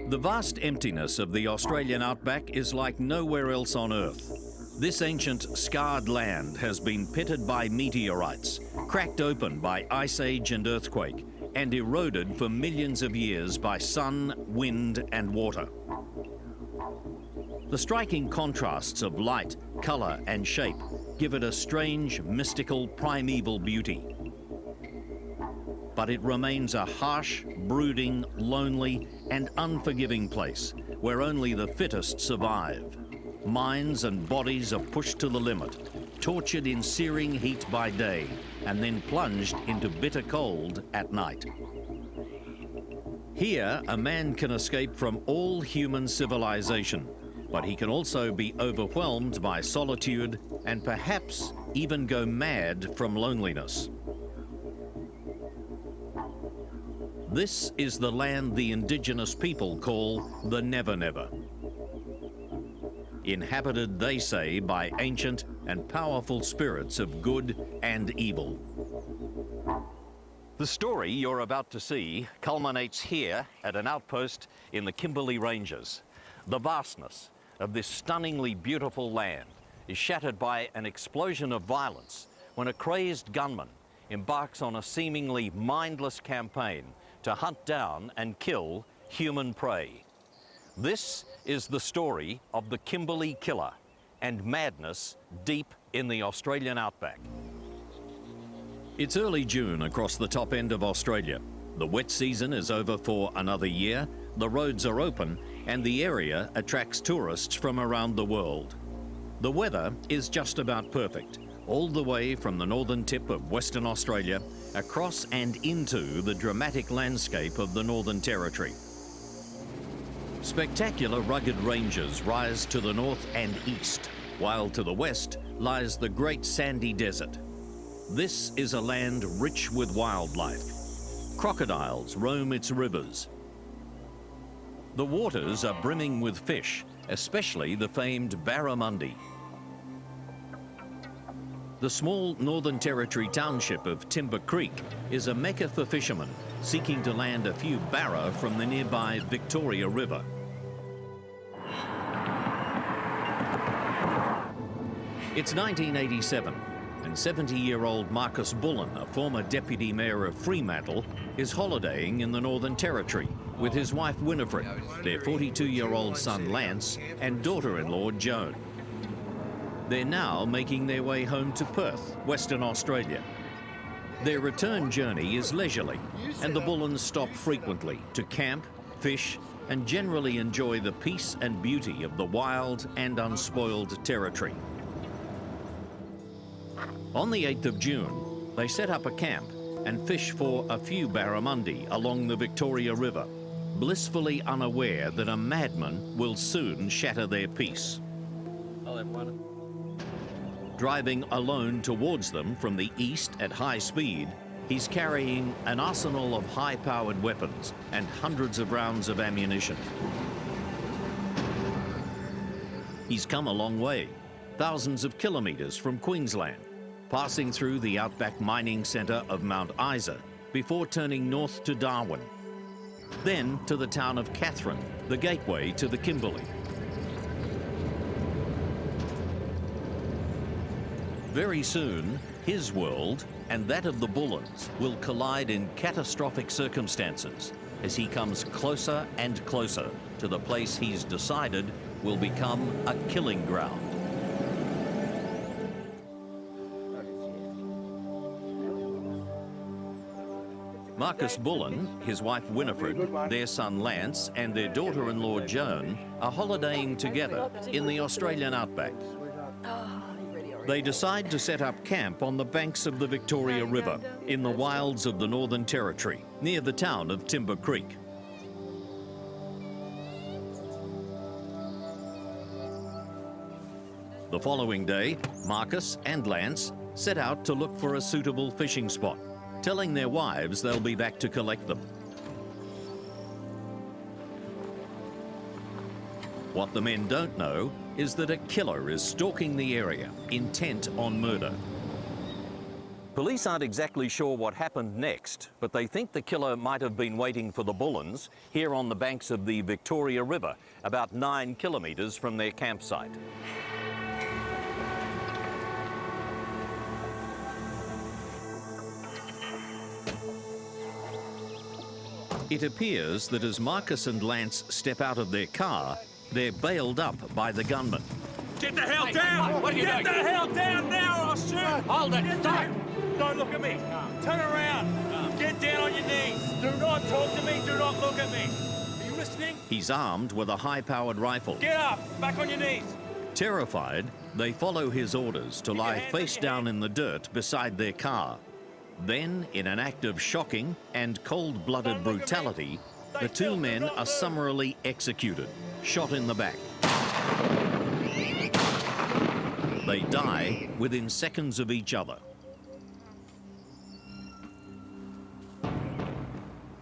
The vast emptiness of the Australian outback is like nowhere else on Earth. This ancient, scarred land has been pitted by meteorites, cracked open by ice age and earthquake, and eroded for millions of years by sun, wind, and water. The striking contrasts of light, colour, and shape give it a strange, mystical, primeval beauty. But it remains a harsh, brooding, lonely, and unforgiving place where only the fittest survive. Minds and bodies are pushed to the limit, tortured in searing heat by day, and then plunged into bitter cold at night. Here, a man can escape from all human civilization, but he can also be overwhelmed by solitude and perhaps even go mad from loneliness. This is the land the indigenous people call the Never Never. Inhabited, they say, by ancient and powerful spirits of good and evil. The story you're about to see culminates here at an outpost in the Kimberley Ranges. The vastness of this stunningly beautiful land is shattered by an explosion of violence when a crazed gunman embarks on a seemingly mindless campaign to hunt down and kill human prey. This is the story of the Kimberley Killer and madness deep in the Australian outback. It's early June across the top end of Australia. The wet season is over for another year, the roads are open, and the area attracts tourists from around the world. The weather is just about perfect, all the way from the northern tip of Western Australia across and into the dramatic landscape of the Northern Territory. Spectacular rugged ranges rise to the north and east, while to the west lies the great sandy desert. This is a land rich with wildlife. Crocodiles roam its rivers. The waters are brimming with fish, especially the famed barramundi. The small Northern Territory township of Timber Creek is a mecca for fishermen seeking to land a few barra from the nearby Victoria River. It's 1987, and 70-year-old Marcus Bullen, a former deputy mayor of Fremantle, is holidaying in the Northern Territory with his wife Winifred, their 42-year-old son Lance, and daughter-in-law Joan. They're now making their way home to Perth, Western Australia. Their return journey is leisurely, and the Bullens stop frequently to camp, fish, and generally enjoy the peace and beauty of the wild and unspoiled territory. On the 8th of June, they set up a camp and fish for a few barramundi along the Victoria River, blissfully unaware that a madman will soon shatter their peace. I'll have one. Driving alone towards them from the east at high speed, he's carrying an arsenal of high-powered weapons and hundreds of rounds of ammunition. He's come a long way, thousands of kilometres from Queensland, passing through the outback mining centre of Mount Isa before turning north to Darwin, then to the town of Katherine, the gateway to the Kimberley. Very soon, his world and that of the Bullens will collide in catastrophic circumstances as he comes closer and closer to the place he's decided will become a killing ground. Marcus Bullen, his wife Winifred, their son Lance, and their daughter-in-law Joan are holidaying together in the Australian outback. They decide to set up camp on the banks of the Victoria River in the wilds of the Northern Territory, near the town of Timber Creek. The following day, Marcus and Lance set out to look for a suitable fishing spot, telling their wives they'll be back to collect them. What the men don't know is that a killer is stalking the area, intent on murder. Police aren't exactly sure what happened next, but they think the killer might have been waiting for the Bullens here on the banks of the Victoria River, about 9 kilometres from their campsite. It appears that as Marcus and Lance step out of their car, they're bailed up by the gunman. Get the hell down! What are you doing? Get the hell down now or I'll shoot! Hold it! Stop! Don't look at me! Turn around! Get down on your knees! Do not talk to me! Do not look at me! Are you listening? He's armed with a high-powered rifle. Get up! Back on your knees! Terrified, they follow his orders to lie face down in the dirt beside their car. Then, in an act of shocking and cold-blooded brutality, the two men are summarily executed, shot in the back. They die within seconds of each other.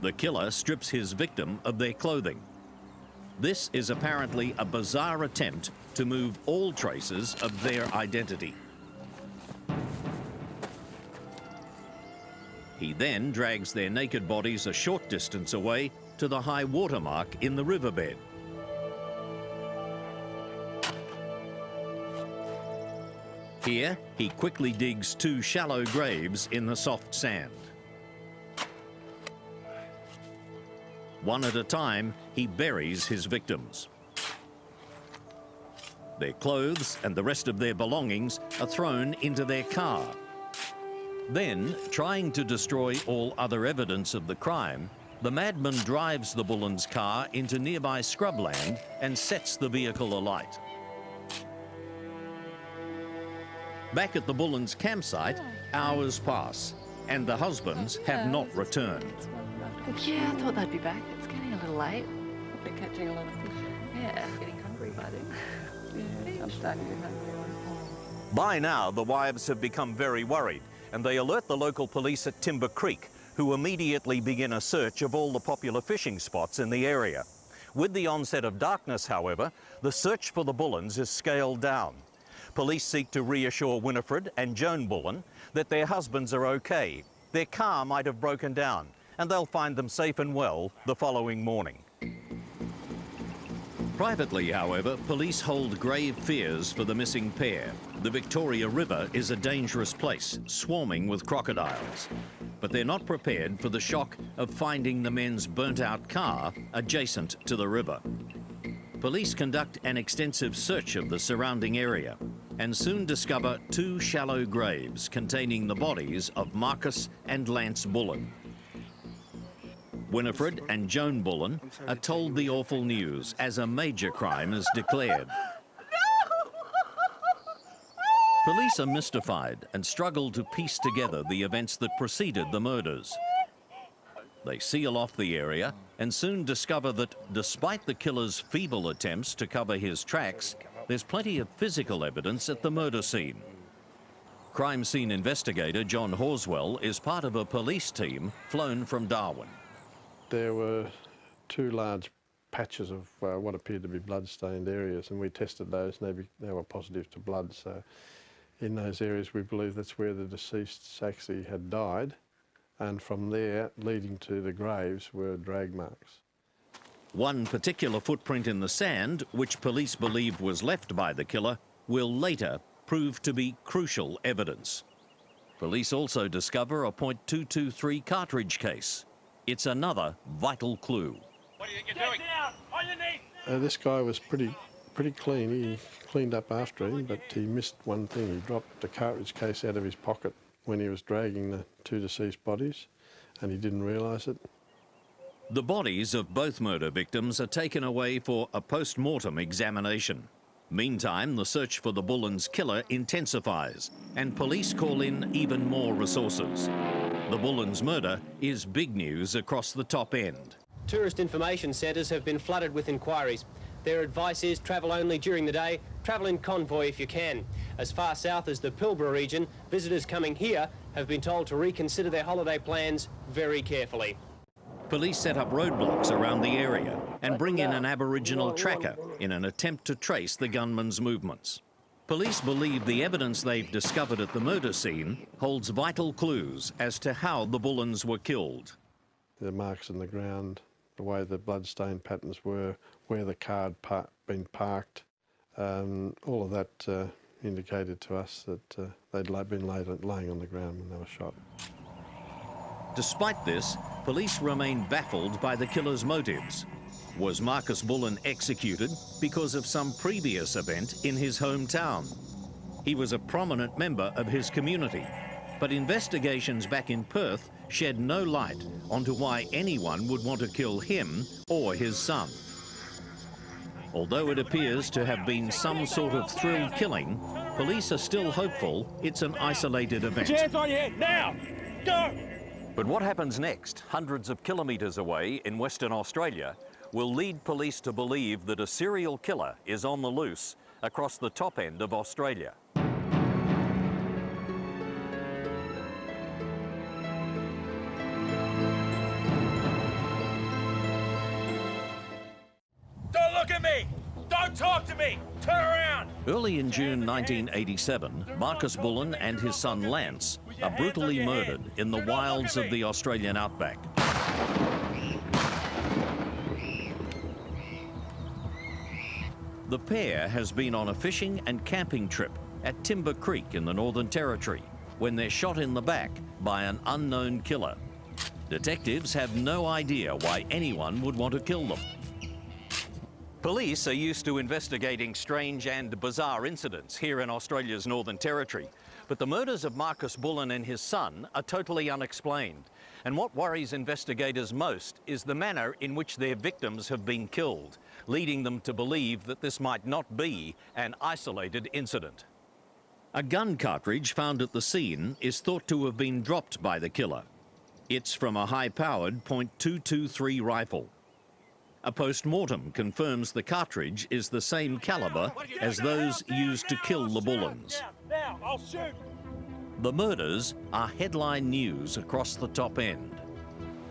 The killer strips his victim of their clothing. This is apparently a bizarre attempt to move all traces of their identity. He then drags their naked bodies a short distance away to the high water mark in the riverbed. Here, he quickly digs 2 shallow graves in the soft sand. One at a time, he buries his victims. Their clothes and the rest of their belongings are thrown into their car. Then, trying to destroy all other evidence of the crime, the madman drives the Bullen's car into nearby scrubland and sets the vehicle alight. Back at the Bullen's campsite, hours pass, and the husbands have not returned. Yeah, I thought they'd be back. It's getting a little late. We're catching a lot of fish. Yeah, I'm getting hungry by then. Yeah, I'm starting to get hungry. By now, the wives have become very worried, and they alert the local police at Timber Creek, who immediately begin a search of all the popular fishing spots in the area. With the onset of darkness, however, the search for the Bullens is scaled down. Police seek to reassure Winifred and Joan Bullen that their husbands are okay. Their car might have broken down, and they'll find them safe and well the following morning. Privately, however, police hold grave fears for the missing pair. The Victoria River is a dangerous place, swarming with crocodiles. But they're not prepared for the shock of finding the men's burnt-out car adjacent to the river. Police conduct an extensive search of the surrounding area and soon discover 2 shallow graves containing the bodies of Marcus and Lance Bullen. Winifred and Joan Bullen are told the awful news as a major crime is declared. Police are mystified and struggle to piece together the events that preceded the murders. They seal off the area and soon discover that, despite the killer's feeble attempts to cover his tracks, there's plenty of physical evidence at the murder scene. Crime scene investigator John Horswell is part of a police team flown from Darwin. There were 2 large patches of what appeared to be blood-stained areas, and we tested those and they were positive to blood. So in those areas we believe that's where the deceased actually had died, and from there leading to the graves were drag marks. One particular footprint in the sand, which police believe was left by the killer, will later prove to be crucial evidence. Police also discover a .223 cartridge case. It's another vital clue. What do you think you're doing? Get down! On your knees! This guy was pretty clean. He cleaned up after him, but he missed one thing. He dropped the cartridge case out of his pocket when he was dragging the 2 deceased bodies, and he didn't realise it. The bodies of both murder victims are taken away for a post-mortem examination. Meantime, the search for the Bullen's killer intensifies, and police call in even more resources. The Bullen's murder is big news across the top end. Tourist information centres have been flooded with inquiries. Their advice is travel only during the day, travel in convoy if you can. As far south as the Pilbara region, visitors coming here have been told to reconsider their holiday plans very carefully. Police set up roadblocks around the area and bring in an Aboriginal tracker in an attempt to trace the gunman's movements. Police believe the evidence they've discovered at the murder scene holds vital clues as to how the Bullens were killed. The marks in the ground, the way the bloodstain patterns were, where the car had been parked, all of that indicated to us that they'd been laying on the ground when they were shot. Despite this, police remain baffled by the killer's motives. Was Marcus Bullen executed because of some previous event in his hometown? He was a prominent member of his community, but investigations back in Perth shed no light onto why anyone would want to kill him or his son. Although it appears to have been some sort of thrill killing, police are still hopeful it's an isolated event. Hands on your head, now! Go! But what happens next, hundreds of kilometres away in Western Australia, will lead police to believe that a serial killer is on the loose across the top end of Australia. Don't look at me! Don't talk to me! Turn around! Early in June 1987, Marcus Bullen and his son Lance are brutally murdered in the wilds of the Australian outback. The pair has been on a fishing and camping trip at Timber Creek in the Northern Territory when they're shot in the back by an unknown killer. Detectives have no idea why anyone would want to kill them. Police are used to investigating strange and bizarre incidents here in Australia's Northern Territory, but the murders of Marcus Bullen and his son are totally unexplained. And what worries investigators most is the manner in which their victims have been killed, leading them to believe that this might not be an isolated incident. A gun cartridge found at the scene is thought to have been dropped by the killer. It's from a high-powered .223 rifle. A post-mortem confirms the cartridge is the same caliber as those used to kill the Bullens. Now, I'll shoot! The murders are headline news across the top end.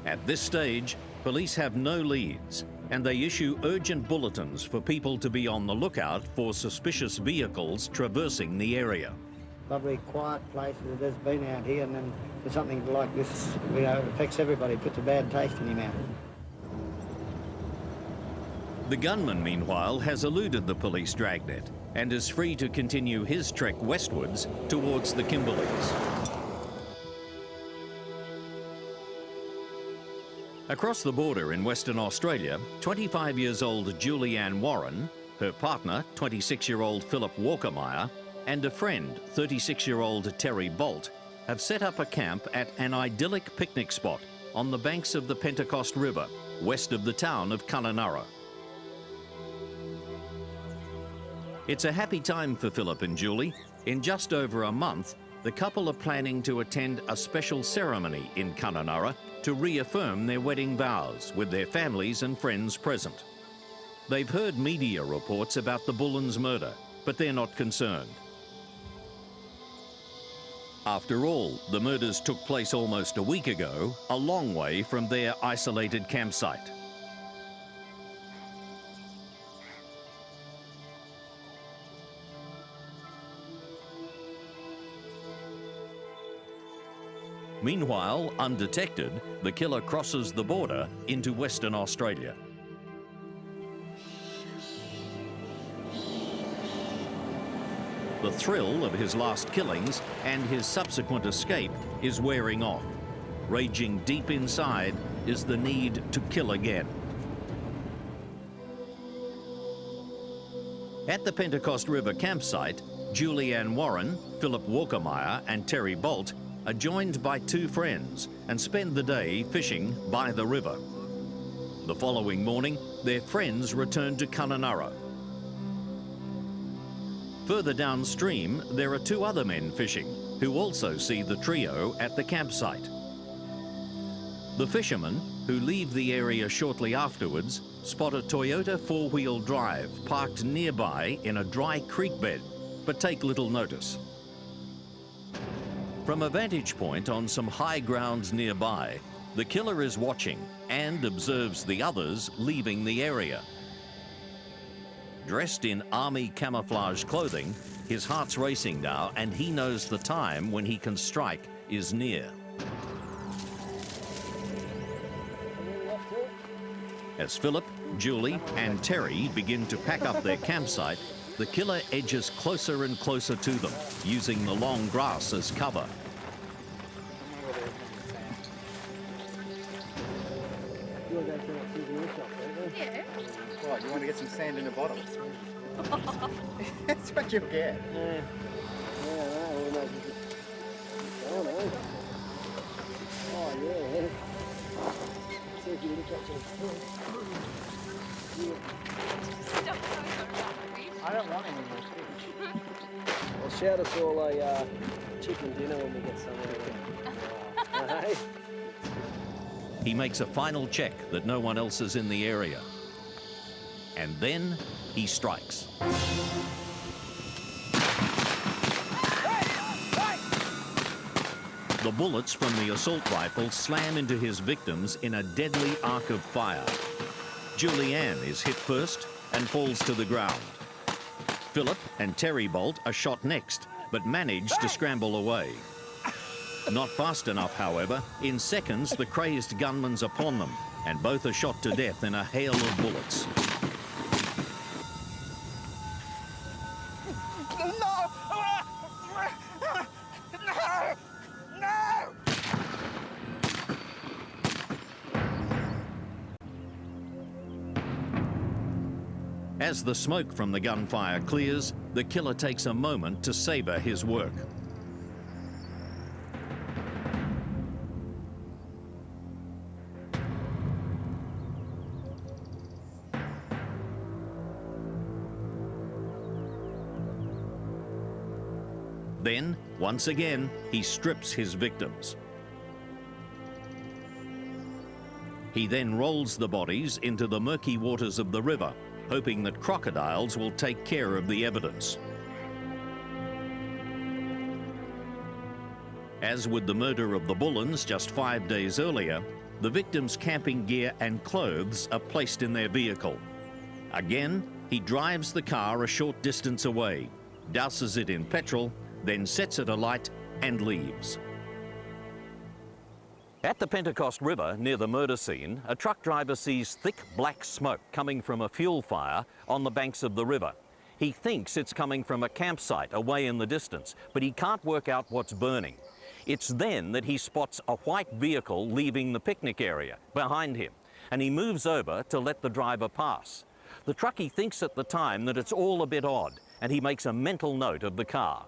At this stage, police have no leads, and they issue urgent bulletins for people to be on the lookout for suspicious vehicles traversing the area. Lovely, quiet place it has been out here, and then for something like this, you know, affects everybody, puts a bad taste in your mouth. The gunman, meanwhile, has eluded the police dragnet and is free to continue his trek westwards towards the Kimberleys. Across the border in Western Australia, 25 years old Julianne Warren, her partner, 26-year-old Philip Walkermeyer, and a friend, 36-year-old Terry Bolt, have set up a camp at an idyllic picnic spot on the banks of the Pentecost River, west of the town of Kununurra. It's a happy time for Philip and Julie. In just over a month, the couple are planning to attend a special ceremony in Kununurra to reaffirm their wedding vows with their families and friends present. They've heard media reports about the Bullens' murder, but they're not concerned. After all, the murders took place almost a week ago, a long way from their isolated campsite. Meanwhile, undetected, the killer crosses the border into Western Australia. The thrill of his last killings and his subsequent escape is wearing off. Raging deep inside is the need to kill again. At the Pentecost River campsite, Julianne Warren, Philip Walkermeyer and Terry Bolt are joined by two friends and spend the day fishing by the river. The following morning, their friends return to Kununurra. Further downstream, there are two other men fishing who also see the trio at the campsite. The fishermen, who leave the area shortly afterwards, spot a Toyota four-wheel drive parked nearby in a dry creek bed, but take little notice. From a vantage point on some high grounds nearby, the killer is watching and observes the others leaving the area. Dressed in army camouflage clothing, his heart's racing now, and he knows the time when he can strike is near. As Philip, Julie and Terry begin to pack up their campsite, the killer edges closer and closer to them, using the long grass as cover. Yeah. What, you want to get some sand in a bottle? That's what you'll get. Yeah. Oh, yeah. See if you can catch it. I don't want any more fish. Well, shout us all a chicken dinner when we get somewhere. Hey? He makes a final check that no one else is in the area. And then he strikes. The bullets from the assault rifle slam into his victims in a deadly arc of fire. Julianne is hit first and falls to the ground. Philip and Terry Bolt are shot next, but manage to scramble away. Not fast enough, however. In seconds, the crazed gunman's upon them, and both are shot to death in a hail of bullets. As the smoke from the gunfire clears, the killer takes a moment to savor his work. Then, once again, he strips his victims. He then rolls the bodies into the murky waters of the river, hoping that crocodiles will take care of the evidence. As with the murder of the Bullens just 5 days earlier, the victims' camping gear and clothes are placed in their vehicle. Again, he drives the car a short distance away, douses it in petrol, then sets it alight and leaves. At the Pentecost River, near the murder scene, a truck driver sees thick black smoke coming from a fuel fire on the banks of the river. He thinks it's coming from a campsite away in the distance, but he can't work out what's burning. It's then that he spots a white vehicle leaving the picnic area behind him, and he moves over to let the driver pass. The truckie thinks at the time that it's all a bit odd, and he makes a mental note of the car.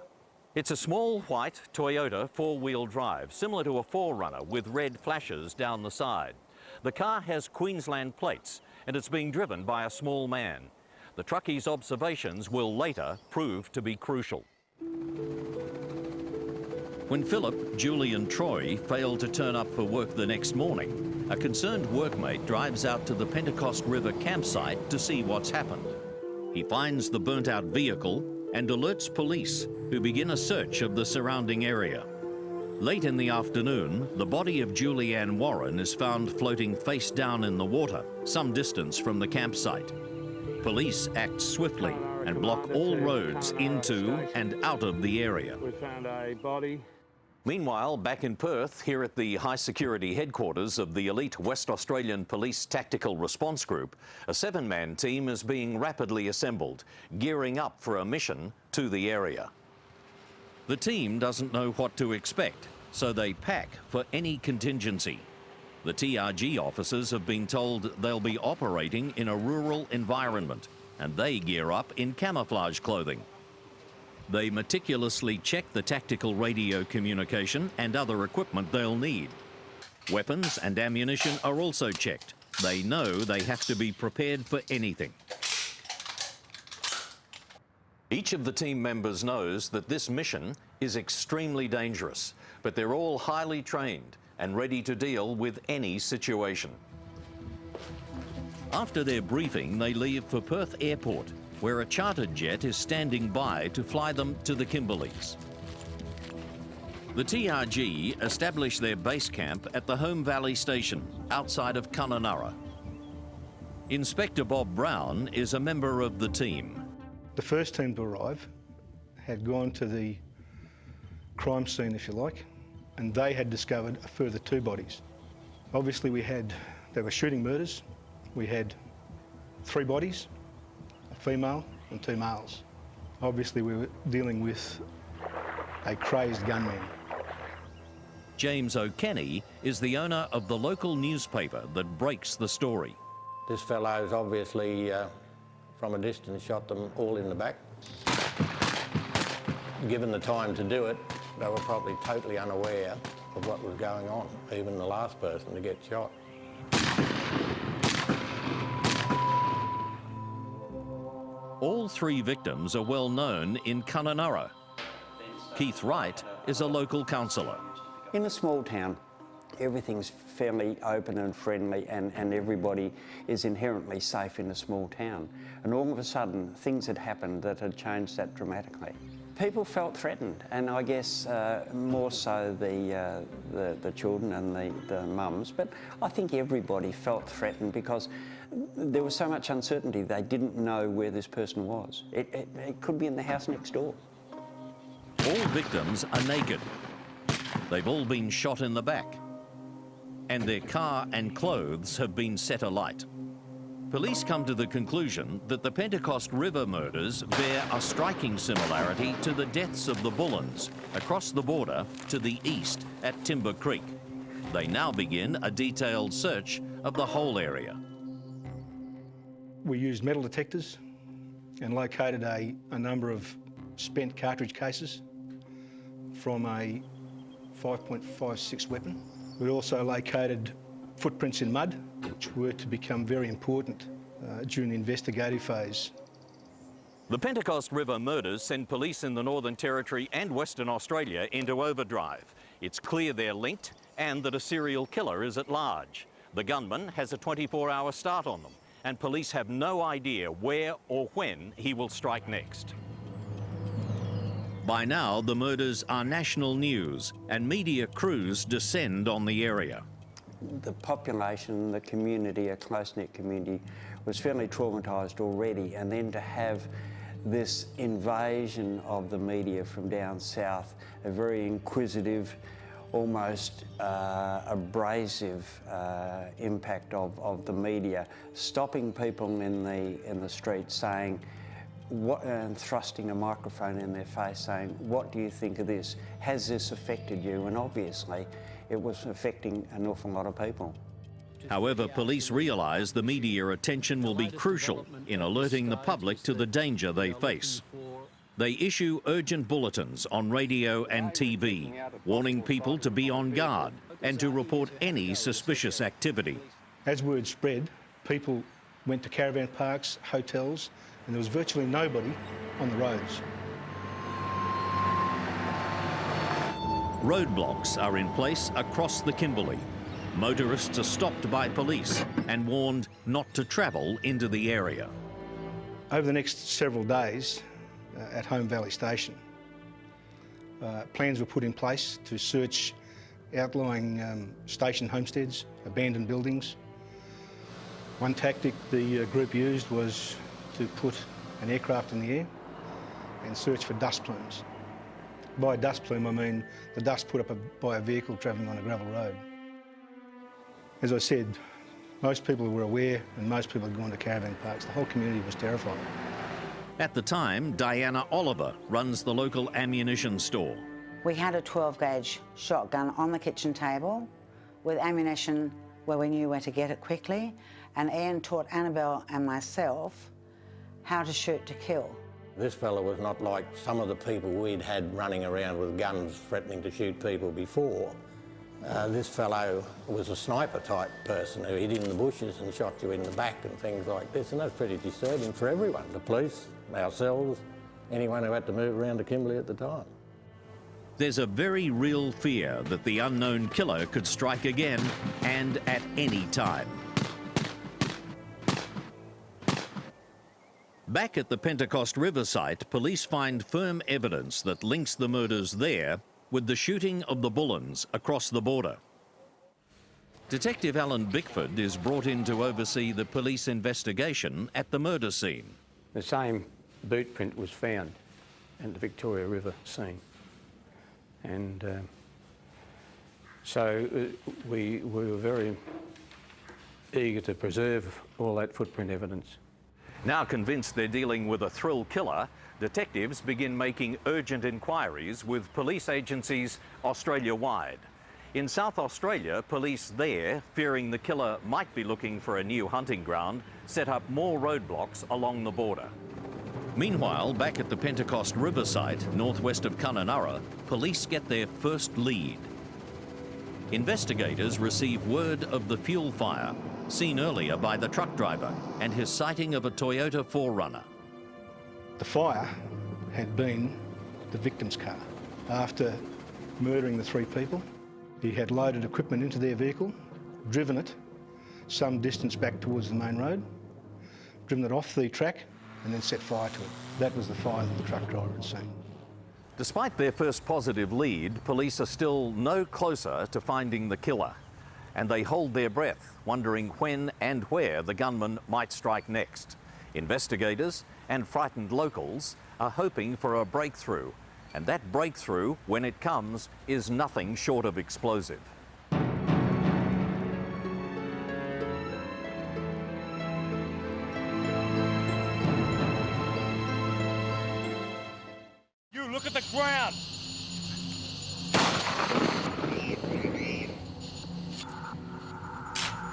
It's a small white Toyota four-wheel drive, similar to a 4Runner with red flashes down the side. The car has Queensland plates, and it's being driven by a small man. The truckie's observations will later prove to be crucial. When Philip, Julie and Troy fail to turn up for work the next morning, a concerned workmate drives out to the Pentecost River campsite to see what's happened. He finds the burnt-out vehicle and alerts police, who begin a search of the surrounding area. Late in the afternoon, the body of Julianne Warren is found floating face down in the water, some distance from the campsite. Police act swiftly and block all roads into and out of the area. We found a body. Meanwhile, back in Perth, here at the high security headquarters of the elite West Australian Police Tactical Response Group, a 7-man team is being rapidly assembled, gearing up for a mission to the area. The team doesn't know what to expect, so they pack for any contingency. The TRG officers have been told they'll be operating in a rural environment, and they gear up in camouflage clothing. They meticulously check the tactical radio communication and other equipment they'll need. Weapons and ammunition are also checked. They know they have to be prepared for anything. Each of the team members knows that this mission is extremely dangerous, but they're all highly trained and ready to deal with any situation. After their briefing, they leave for Perth Airport, where a chartered jet is standing by to fly them to the Kimberleys. The TRG establish their base camp at the Home Valley Station, outside of Kununurra. Inspector Bob Brown is a member of the team. The first team to arrive had gone to the crime scene, if you like, and they had discovered a further 2 bodies. Obviously they were shooting murders. We had 3 bodies, a female and 2 males. Obviously we were dealing with a crazed gunman. James O'Kenny is the owner of the local newspaper that breaks the story. This fellow's obviously, from a distance, shot them all in the back. Given the time to do it, they were probably totally unaware of what was going on, even the last person to get shot. All 3 victims are well known in Kununurra. Keith Wright is a local councillor. In a small town, everything's fairly open and friendly and everybody is inherently safe in a small town. And all of a sudden, things had happened that had changed that dramatically. People felt threatened, and I guess more so the children and the mums, but I think everybody felt threatened because there was so much uncertainty. They didn't know where this person was. It could be in the house next door. All victims are naked. They've all been shot in the back, and their car and clothes have been set alight. Police come to the conclusion that the Pentecost River murders bear a striking similarity to the deaths of the Bullens across the border to the east at Timber Creek. They now begin a detailed search of the whole area. We used metal detectors and located a number of spent cartridge cases from a 5.56 weapon. We also located footprints in mud, which were to become very important during the investigative phase. The Pentecost River murders send police in the Northern Territory and Western Australia into overdrive. It's clear they're linked and that a serial killer is at large. The gunman has a 24-hour start on them, and police have no idea where or when he will strike next. By now, the murders are national news, and media crews descend on the area. The population, the community, a close-knit community, was fairly traumatised already, and then to have this invasion of the media from down south, a very inquisitive, almost abrasive impact of the media, stopping people in the street saying, and thrusting a microphone in their face saying, "What do you think of this? Has this affected you?" And obviously it was affecting an awful lot of people. However, police realise the media attention will be crucial in alerting the public to the danger they face. They issue urgent bulletins on radio and TV, warning people to be on guard and to report any suspicious activity. As word spread, people went to caravan parks, hotels, and there was virtually nobody on the roads. Roadblocks are in place across the Kimberley. Motorists are stopped by police and warned not to travel into the area. Over the next several days at Home Valley Station, plans were put in place to search outlying station homesteads, abandoned buildings. One tactic the group used was to put an aircraft in the air and search for dust plumes. By dust plume, I mean the dust put up by a vehicle travelling on a gravel road. As I said, most people were aware and most people had gone to caravan parks. The whole community was terrified. At the time, Diana Oliver runs the local ammunition store. We had a 12-gauge shotgun on the kitchen table with ammunition where we knew where to get it quickly, and Ian taught Annabelle and myself how to shoot to kill. This fella was not like some of the people we'd had running around with guns threatening to shoot people before. This fellow was a sniper type person who hid in the bushes and shot you in the back and things like this, and that's pretty disturbing for everyone, the police, ourselves, anyone who had to move around to Kimberley at the time. There's a very real fear that the unknown killer could strike again and at any time. Back at the Pentecost River site, police find firm evidence that links the murders there with the shooting of the Bullens across the border. Detective Alan Bickford is brought in to oversee the police investigation at the murder scene. The same boot print was found at the Victoria River scene. And so we were very eager to preserve all that footprint evidence. Now convinced they're dealing with a thrill killer, detectives begin making urgent inquiries with police agencies Australia-wide. In South Australia, police there, fearing the killer might be looking for a new hunting ground, set up more roadblocks along the border. Meanwhile, back at the Pentecost River site, northwest of Kununurra, police get their first lead. Investigators receive word of the fuel fire, seen earlier by the truck driver, and his sighting of a Toyota 4Runner. The fire had been the victim's car. After murdering the 3 people, he had loaded equipment into their vehicle, driven it some distance back towards the main road, driven it off the track, and then set fire to it. That was the fire that the truck driver had seen. Despite their first positive lead, police are still no closer to finding the killer, and they hold their breath, wondering when and where the gunman might strike next. Investigators and frightened locals are hoping for a breakthrough, and that breakthrough, when it comes, is nothing short of explosive. You look at the ground!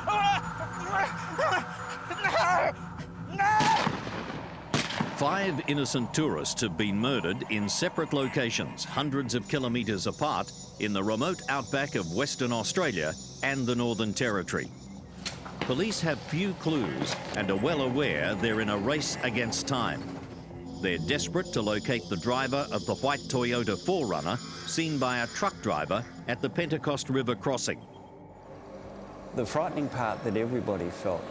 No! No! 5 innocent tourists have been murdered in separate locations, hundreds of kilometres apart, in the remote outback of Western Australia and the Northern Territory. Police have few clues and are well aware they're in a race against time. They're desperate to locate the driver of the white Toyota 4Runner seen by a truck driver at the Pentecost River crossing. The frightening part that everybody felt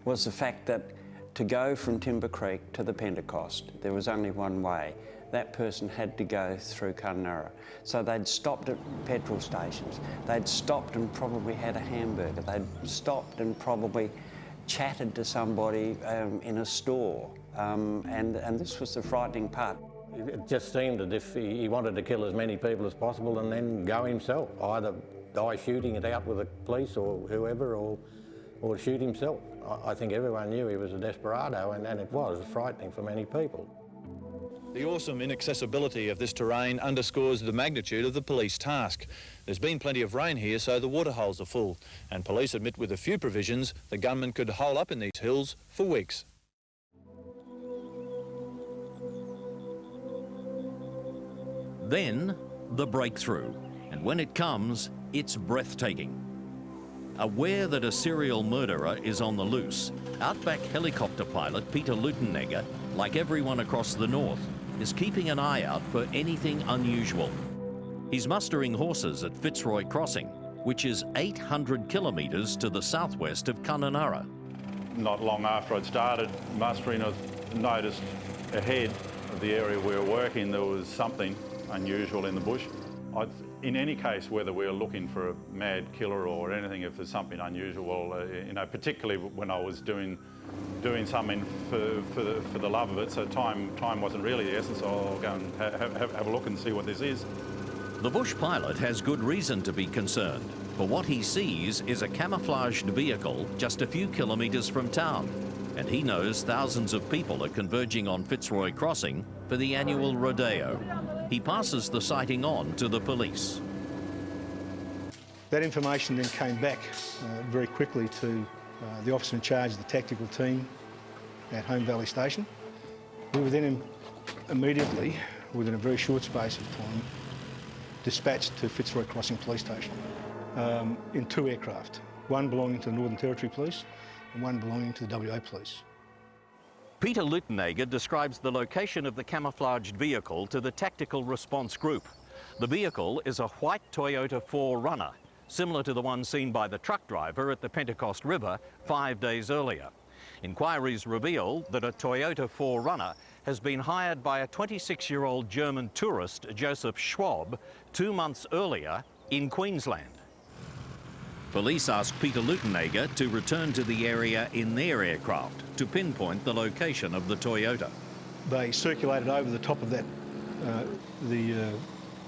was the fact that to go from Timber Creek to the Pentecost, there was only one way. That person had to go through Kununurra. So they'd stopped at petrol stations. They'd stopped and probably had a hamburger. They'd stopped and probably chatted to somebody in a store. And this was the frightening part. It just seemed as if he wanted to kill as many people as possible and then go himself, either die shooting it out with the police or whoever, or shoot himself. I think everyone knew he was a desperado, and it was frightening for many people. The awesome inaccessibility of this terrain underscores the magnitude of the police task. There's been plenty of rain here, so the waterholes are full, and police admit with a few provisions, the gunman could hole up in these hills for weeks. Then, the breakthrough, and when it comes, it's breathtaking. Aware that a serial murderer is on the loose, outback helicopter pilot Peter Luttenegger, like everyone across the north, is keeping an eye out for anything unusual. He's mustering horses at Fitzroy Crossing, which is 800 kilometres to the southwest of Kununurra. Not long after I'd started mustering, I noticed ahead of the area we were working there was something unusual in the bush. In any case, whether we were looking for a mad killer or anything, if there's something unusual, particularly when I was doing something for the love of it, so time wasn't really the essence. I'll go and have a look and see what this is. The bush pilot has good reason to be concerned, for what he sees is a camouflaged vehicle just a few kilometres from town, and he knows thousands of people are converging on Fitzroy Crossing for the annual rodeo. He passes the sighting on to the police. That information then came back very quickly to the officer in charge of the tactical team at Home Valley Station. We were then immediately, within a very short space of time, dispatched to Fitzroy Crossing Police Station in 2 aircraft, one belonging to the Northern Territory Police and one belonging to the WA Police. Peter Luttenegger describes the location of the camouflaged vehicle to the Tactical Response Group. The vehicle is a white Toyota 4Runner, similar to the one seen by the truck driver at the Pentecost River 5 days earlier. Inquiries reveal that a Toyota 4Runner has been hired by a 26-year-old German tourist, Joseph Schwab, 2 months earlier in Queensland. Police asked Peter Leutenegger to return to the area in their aircraft to pinpoint the location of the Toyota. They circulated over the top of that, the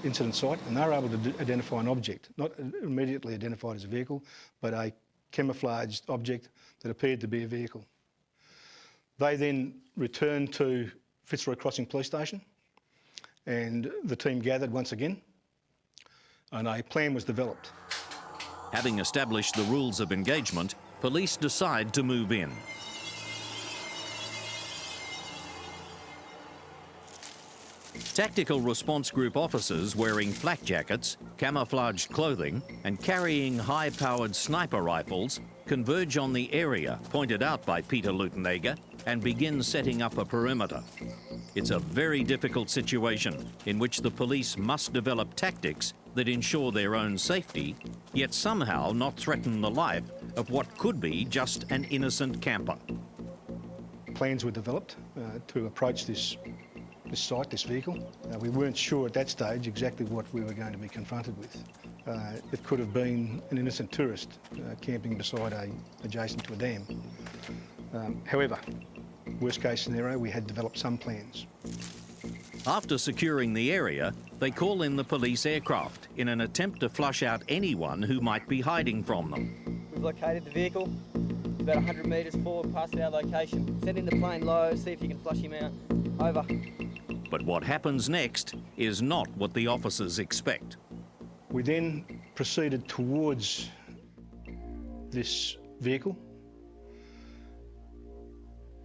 incident site, and they were able to identify an object, not immediately identified as a vehicle, but a camouflaged object that appeared to be a vehicle. They then returned to Fitzroy Crossing Police Station, and the team gathered once again, and a plan was developed. Having established the rules of engagement, police decide to move in. Tactical Response Group officers wearing flak jackets, camouflaged clothing and carrying high-powered sniper rifles converge on the area pointed out by Peter Leutenegger and begin setting up a perimeter. It's a very difficult situation in which the police must develop tactics that ensure their own safety, yet somehow not threaten the life of what could be just an innocent camper. Plans were developed to approach this site, this vehicle. We weren't sure at that stage exactly what we were going to be confronted with. It could have been an innocent tourist camping beside adjacent to a dam. However, worst case scenario, we had developed some plans. After securing the area, they call in the police aircraft in an attempt to flush out anyone who might be hiding from them. We've located the vehicle, about 100 metres forward past our location. Send in the plane low, see if you can flush him out. Over. But what happens next is not what the officers expect. We then proceeded towards this vehicle,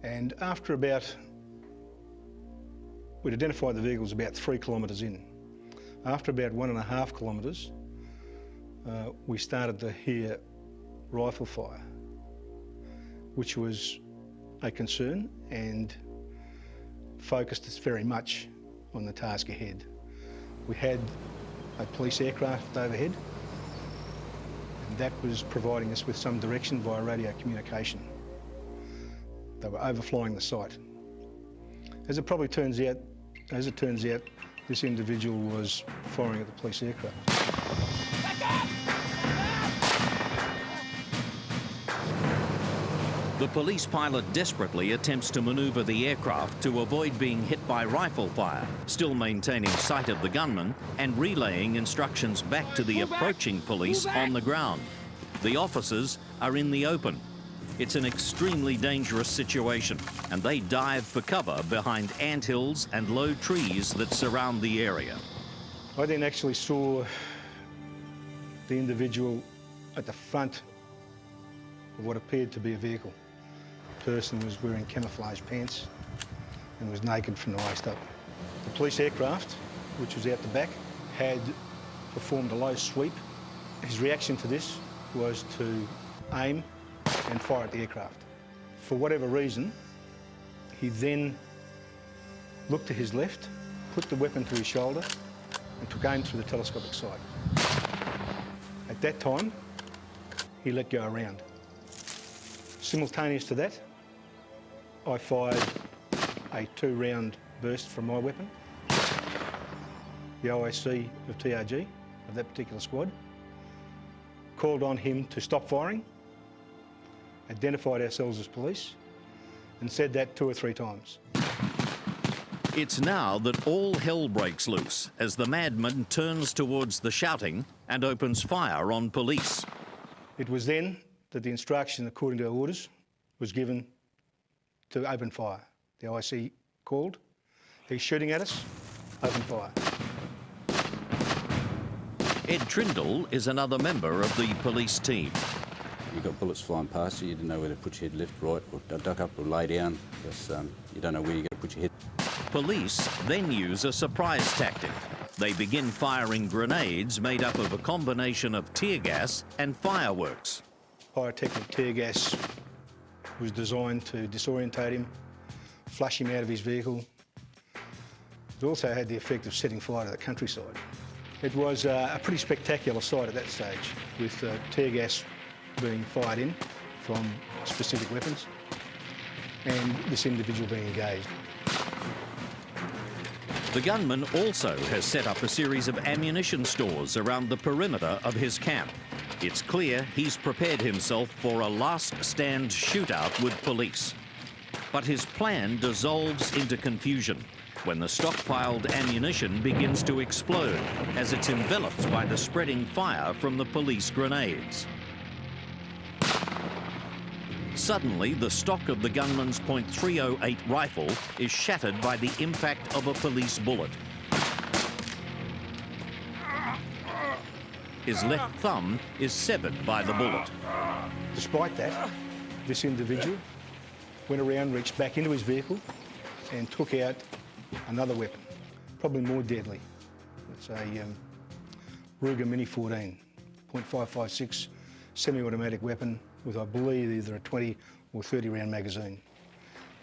and after we'd identified the vehicles about 3 kilometres in. After about 1.5 kilometres, we started to hear rifle fire, which was a concern and focused us very much on the task ahead. We had a police aircraft overhead, and that was providing us with some direction via radio communication. They were overflying the site. As it turns out, this individual was firing at the police aircraft. The police pilot desperately attempts to manoeuvre the aircraft to avoid being hit by rifle fire, still maintaining sight of the gunman and relaying instructions back to the approaching police on the ground. The officers are in the open. It's an extremely dangerous situation, and they dive for cover behind anthills and low trees that surround the area. I then actually saw the individual at the front of what appeared to be a vehicle. The person was wearing camouflage pants and was naked from the waist up. The police aircraft, which was out the back, had performed a low sweep. His reaction to this was to aim and fire at the aircraft. For whatever reason, he then looked to his left, put the weapon to his shoulder and took aim through the telescopic sight. At that time, he let go a round. Simultaneous to that, I fired a 2-round burst from my weapon. The OIC of TRG, of that particular squad, called on him to stop firing, identified ourselves as police, and said that 2 or 3 times. It's now that all hell breaks loose as the madman turns towards the shouting and opens fire on police. It was then that the instruction, according to our orders, was given to open fire. The OIC called, he's shooting at us, open fire. Ed Trindle is another member of the police team. You got bullets flying past you, you didn't know whether to put your head left, right, or duck up or lay down, because you don't know where you're going to put your head. Police then use a surprise tactic. They begin firing grenades made up of a combination of tear gas and fireworks. Pyrotechnic tear gas was designed to disorientate him, flush him out of his vehicle. It also had the effect of setting fire to the countryside. It was a pretty spectacular sight at that stage, with tear gas being fired in from specific weapons and this individual being engaged. The gunman also has set up a series of ammunition stores around the perimeter of his camp. It's clear he's prepared himself for a last-stand shootout with police. But his plan dissolves into confusion when the stockpiled ammunition begins to explode as it's enveloped by the spreading fire from the police grenades. Suddenly, the stock of the gunman's .308 rifle is shattered by the impact of a police bullet. His left thumb is severed by the bullet. Despite that, this individual went around, reached back into his vehicle and took out another weapon, probably more deadly. It's a Ruger Mini 14, .556 semi-automatic weapon with, I believe, either a 20 or 30 round magazine.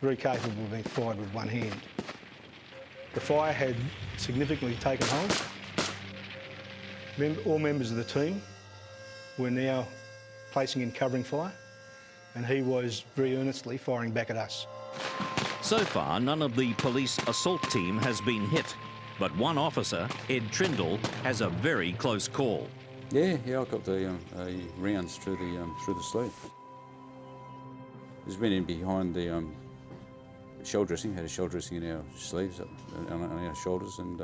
Very capable of being fired with one hand. The fire had significantly taken hold. All members of the team were now placing in covering fire, and he was very earnestly firing back at us. So far, none of the police assault team has been hit, but one officer, Ed Trindle, has a very close call. Yeah, I got the rounds through the sleeve. Just went in behind the shell dressing, had a shell dressing in our sleeves, on our shoulders, and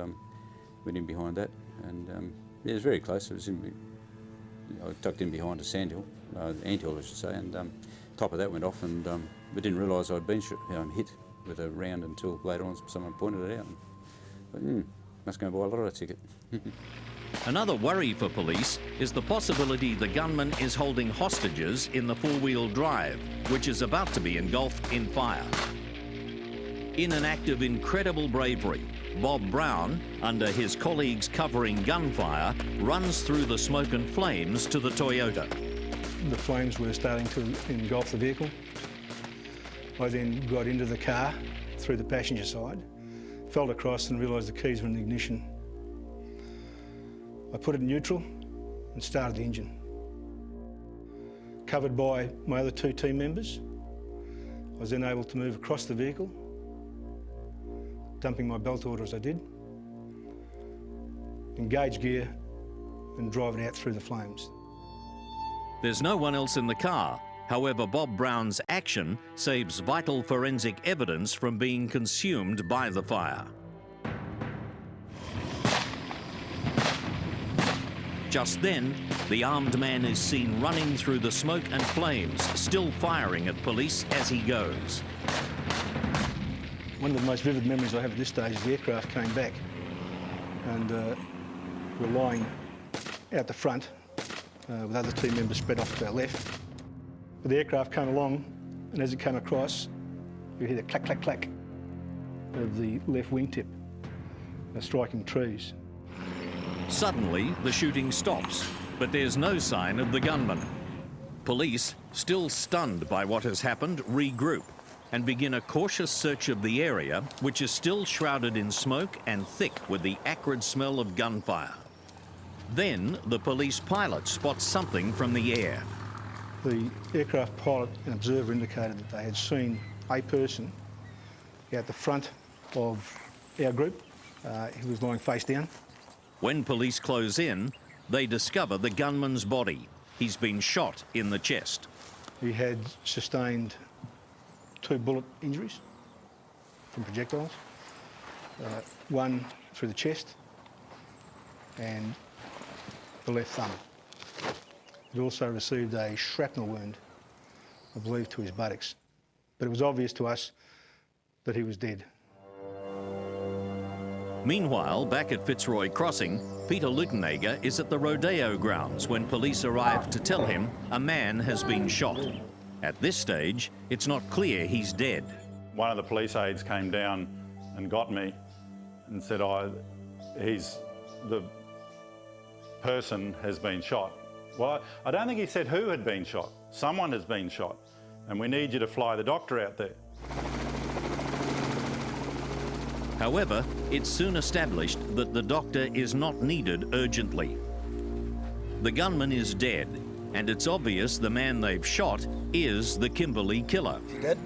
went in behind that. And yeah, it was very close. It was I tucked in behind a sandhill, anthill I should say, and top of that went off, and we didn't realise I'd been hit with a round until later on someone pointed it out. But must go and buy a lotto ticket. Another worry for police is the possibility the gunman is holding hostages in the four-wheel drive, which is about to be engulfed in fire. In an act of incredible bravery, Bob Brown, under his colleagues' covering gunfire, runs through the smoke and flames to the Toyota. The flames were starting to engulf the vehicle. I then got into the car through the passenger side, felt across and realised the keys were in the ignition. I put it in neutral and started the engine. Covered by my other two team members, I was then able to move across the vehicle, dumping my belt order as I did, engage gear and drive it out through the flames. There's no one else in the car. However, Bob Brown's action saves vital forensic evidence from being consumed by the fire. Just then, the armed man is seen running through the smoke and flames, still firing at police as he goes. One of the most vivid memories I have at this stage is the aircraft came back and were lying out the front with other team members spread off to our left. But the aircraft came along, and as it came across, you hear the clack, clack, clack of the left wingtip striking trees. Suddenly, the shooting stops, but there's no sign of the gunman. Police, still stunned by what has happened, regroup and begin a cautious search of the area, which is still shrouded in smoke and thick with the acrid smell of gunfire. Then, the police pilot spots something from the air. The aircraft pilot and observer indicated that they had seen a person out the front of our group. He was lying face down. When police close in, they discover the gunman's body. He's been shot in the chest. He had sustained 2 bullet injuries from projectiles, one through the chest and the left thumb. He also received a shrapnel wound, I believe, to his buttocks. But it was obvious to us that he was dead. Meanwhile, back at Fitzroy Crossing, Peter Lutenegger is at the rodeo grounds when police arrive to tell him a man has been shot. At this stage, it's not clear he's dead. One of the police aides came down and got me and said, the person has been shot. Well, I don't think he said who had been shot. Someone has been shot, and we need you to fly the doctor out there. However, it's soon established that the doctor is not needed urgently. The gunman is dead, and it's obvious the man they've shot is the Kimberley killer. Dead?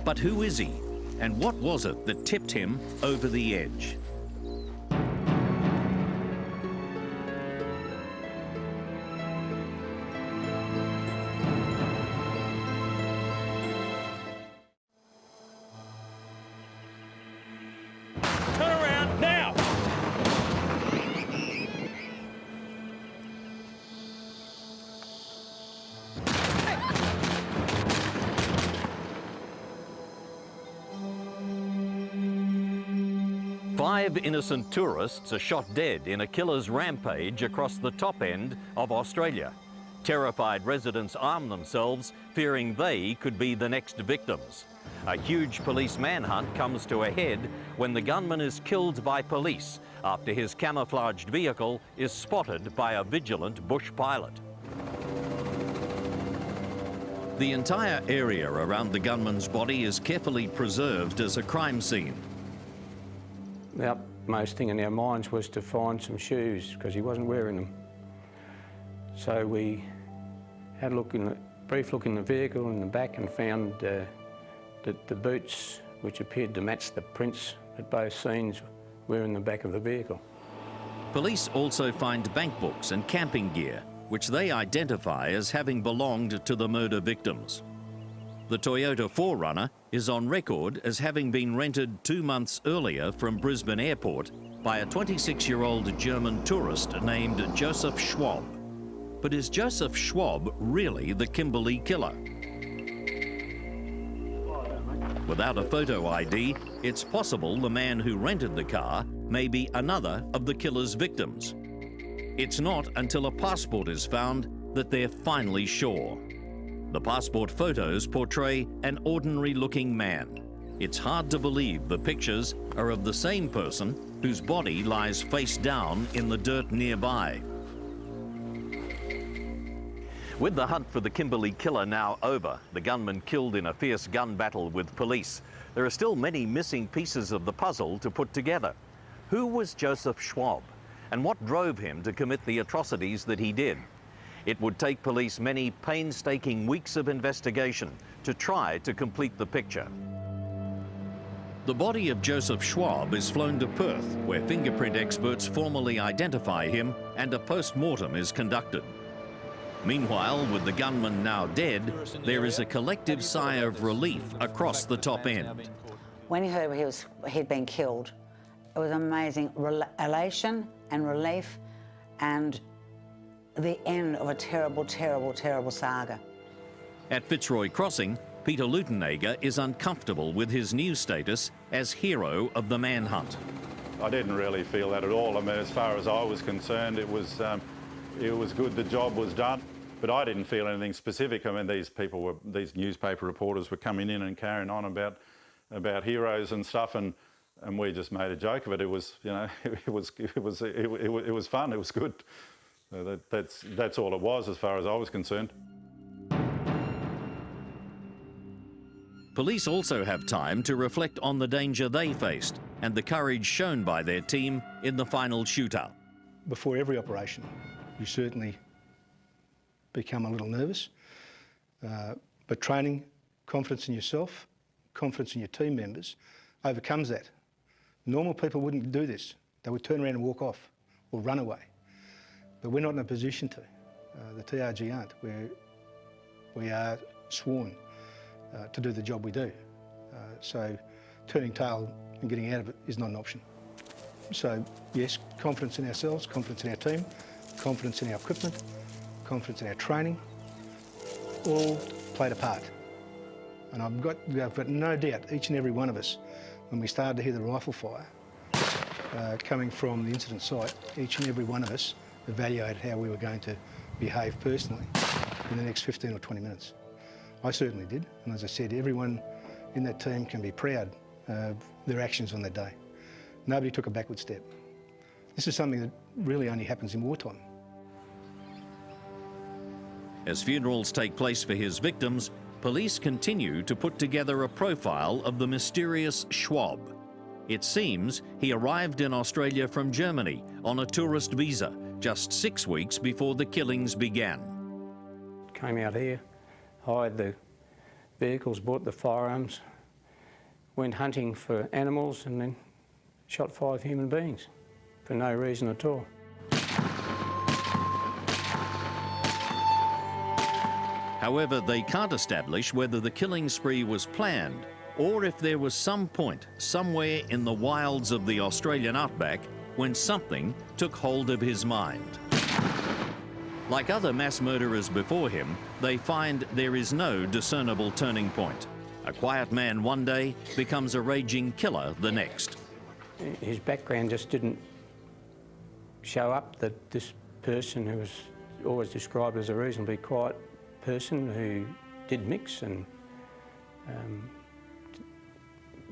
But who is he, and what was it that tipped him over the edge? 5 innocent tourists are shot dead in a killer's rampage across the top end of Australia. Terrified residents arm themselves, fearing they could be the next victims. A huge police manhunt comes to a head when the gunman is killed by police after his camouflaged vehicle is spotted by a vigilant bush pilot. The entire area around the gunman's body is carefully preserved as a crime scene. The utmost thing in our minds was to find some shoes because he wasn't wearing them. So we had a brief look in the vehicle in the back and found that the boots, which appeared to match the prints at both scenes, were in the back of the vehicle. Police also find bank books and camping gear, which they identify as having belonged to the murder victims. The Toyota 4Runner is on record as having been rented 2 months earlier from Brisbane Airport by a 26-year-old German tourist named Joseph Schwab. But is Joseph Schwab really the Kimberley killer? Without a photo ID, it's possible the man who rented the car may be another of the killer's victims. It's not until a passport is found that they're finally sure. The passport photos portray an ordinary-looking man. It's hard to believe the pictures are of the same person whose body lies face down in the dirt nearby. With the hunt for the Kimberley killer now over, the gunman killed in a fierce gun battle with police, there are still many missing pieces of the puzzle to put together. Who was Joseph Schwab, and what drove him to commit the atrocities that he did? It would take police many painstaking weeks of investigation to try to complete the picture. The body of Joseph Schwab is flown to Perth, where fingerprint experts formally identify him and a post-mortem is conducted. Meanwhile, with the gunman now dead, there is a collective sigh of relief across the top end. When he heard he'd been killed, it was amazing elation and relief and the end of a terrible, terrible, terrible saga. At Fitzroy Crossing, Peter Leutenegger is uncomfortable with his new status as hero of the manhunt. I didn't really feel that at all. I mean, as far as I was concerned, it was good, the job was done, but I didn't feel anything specific. I mean, these newspaper reporters were coming in and carrying on about heroes and stuff, and we just made a joke of it. It was, you know, it was fun. It was good. That's all it was as far as I was concerned. Police also have time to reflect on the danger they faced and the courage shown by their team in the final shootout. Before every operation, you certainly become a little nervous, but training, confidence in yourself, confidence in your team members overcomes that. Normal people wouldn't do this. They would turn around and walk off or run away. But we're not in a position to. The TRG aren't. We are sworn to do the job we do. So turning tail and getting out of it is not an option. So yes, confidence in ourselves, confidence in our team, confidence in our equipment, confidence in our training, all played a part. And I've got no doubt, each and every one of us, when we started to hear the rifle fire coming from the incident site, each and every one of us evaluated how we were going to behave personally in the next 15 or 20 minutes. I certainly did, and as I said, everyone in that team can be proud of their actions on that day. Nobody took a backward step. This is something that really only happens in wartime. As funerals take place for his victims, police continue to put together a profile of the mysterious Schwab. It seems he arrived in Australia from Germany on a tourist visa just 6 weeks before the killings began. Came out here, hired the vehicles, bought the firearms, went hunting for animals and then shot 5 human beings for no reason at all. However, they can't establish whether the killing spree was planned or if there was some point somewhere in the wilds of the Australian outback when something took hold of his mind. Like other mass murderers before him, they find there is no discernible turning point. A quiet man one day becomes a raging killer the next. his background just didn't show up, that this person who was always described as a reasonably quiet person who did mix and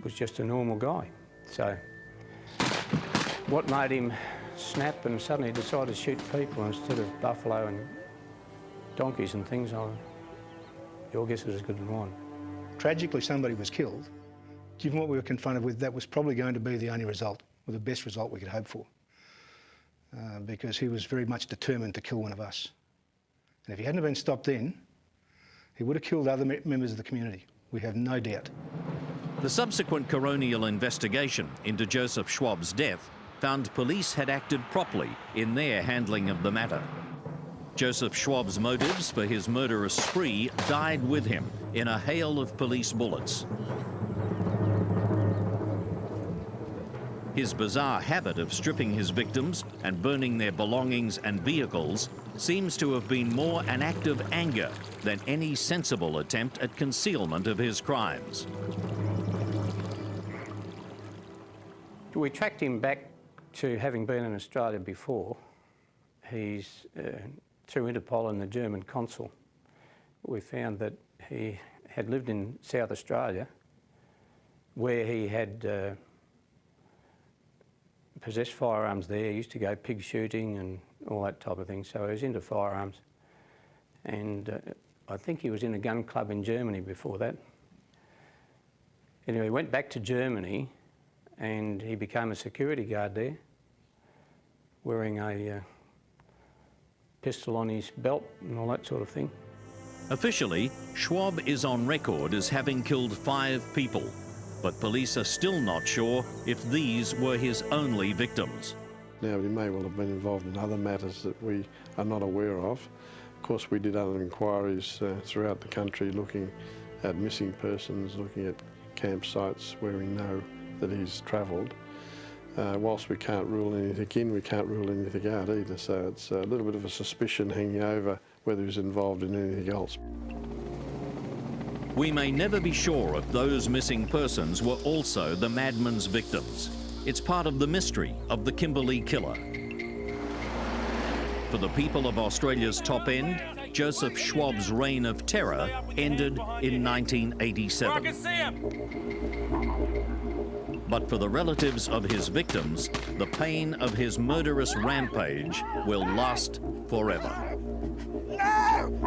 was just a normal guy. So what made him snap and suddenly decide to shoot people instead of buffalo and donkeys and things? Your guess is as good as mine. Tragically, somebody was killed. Given what we were confronted with, that was probably going to be the only result, or the best result we could hope for, because he was very much determined to kill one of us. And if he hadn't been stopped then, he would have killed other members of the community. We have no doubt. The subsequent coronial investigation into Joseph Schwab's death found police had acted properly in their handling of the matter. Joseph Schwab's motives for his murderous spree died with him in a hail of police bullets. His bizarre habit of stripping his victims and burning their belongings and vehicles seems to have been more an act of anger than any sensible attempt at concealment of his crimes. We tracked him back to having been in Australia before. He's, through Interpol and the German consul, we found that he had lived in South Australia where he had possessed firearms there. He used to go pig shooting and all that type of thing, so he was into firearms. And I think he was in a gun club in Germany before that. Anyway, he went back to Germany and he became a security guard there, wearing a pistol on his belt and all that sort of thing. Officially, Schwab is on record as having killed 5 people, but police are still not sure if these were his only victims. Now, he may well have been involved in other matters that we are not aware of. Of course, we did other inquiries throughout the country looking at missing persons, looking at campsites where we know that he's travelled. Whilst we can't rule anything in, we can't rule anything out either, so it's a little bit of a suspicion hanging over whether he's involved in anything else. We may never be sure if those missing persons were also the madman's victims. It's part of the mystery of the Kimberley killer. For the people of Australia's top end, Joseph Schwab's reign of terror ended in 1987. But for the relatives of his victims, the pain of his murderous rampage will last forever. No!